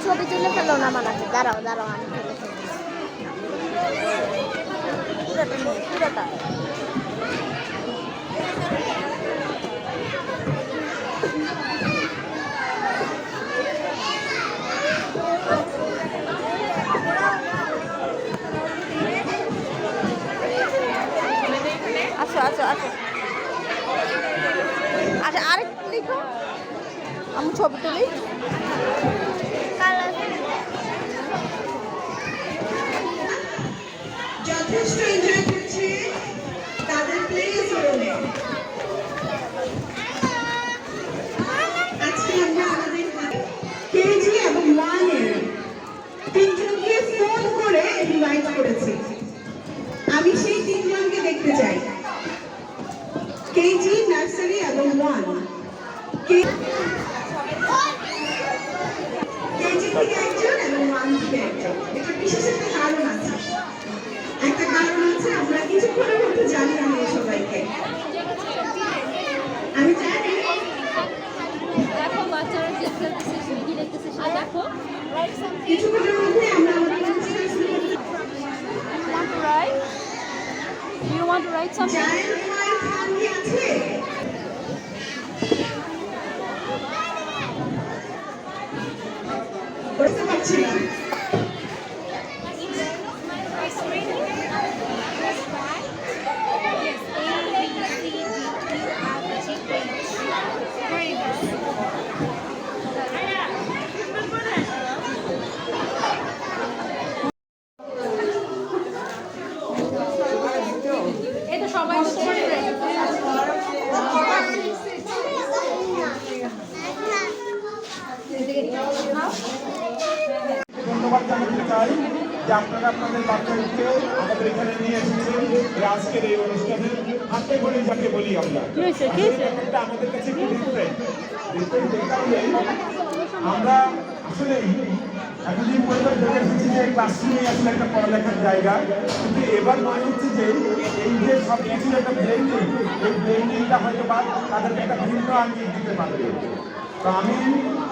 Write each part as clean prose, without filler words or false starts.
ছবি তুলে ফেলো না মানাকে, দাঁড়াও দাঁড়াও আমি তুলে ফেলবো পুরোটা। আচ্ছা আচ্ছা আচ্ছা আচ্ছা আরেকটু লিখো, আমি ছবি তুলি। যথেষ্ট এনজয় করছে তাদের প্লে জোনে। আজকে আমরা আমাদের কেজি এবং ওয়ানের তিনজনকে ফোন করে ইনভাইট করেছি। আমি সেই তিনজনকে দেখতে চাই, কেজি, নার্সারি এবং ওয়ান। কেজি থেকে একজন এবং ওয়ান থেকে একজন। এটা বিশেষ একটা কারণ আছে, একটা কারণ আছে, আমরা কিছুক্ষণের মধ্যে জানি আমি সবাইকে। আমি জানি দেখো বাচ্চারা যে খেলতেছে কি দেখতেছে সেটা দেখো। কিছুক্ষণের মধ্যে আমরা আমাদের অনুষ্ঠান শুরু করতে want to write? Do you want to write something? জানেন ভাই খান কি আছে? বুঝতে পারছি না। ধন্যবাদ জানাতে চাই যে আপনারা আপনাদের বাচ্চাদেরকে আমাদের এখানে নিয়ে এসেছেন আজকের এই অনুষ্ঠানে। হাতে গড়ি যাকে বলি আমরা, আমাদের কাছে একটু ডিফারেন্ট এই কারণে আমরা আসলে এতদিন পরিবার ধরে এসেছি যে ক্লাসরুমে আসলে একটা পড়ালেখার জায়গা, কিন্তু এবার মনে হচ্ছে যে এই যে সব কিছুর একটা ব্লেন্ডিং, এই ব্লেন্ডিংটা হয়তো বা তাদেরকে একটা ভিন্ন আঙ্গিক দিতে পারবে। তো আমি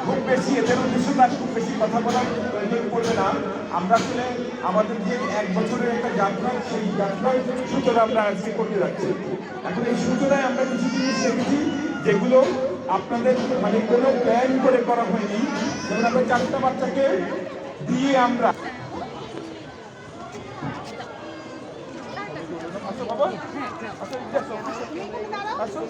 খুব বেশি এদের উদ্দেশ্যে তার খুব বেশি কথা বলার প্রয়োজন পড়বে না। আমরা আসলে আমাদের যে এক বছরের একটা যাত্রা, সেই যাত্রার সূচনা আমরা আজকে করতে যাচ্ছি। এখন এই সূচনায় আমরা কিছু জিনিস রেখেছি যেগুলো আপনাদের মানে কোনো প্ল্যান করে করা হয়নি। যেমন আমরা 4টা বাচ্চাকে দিয়ে আমরা বাবা আসো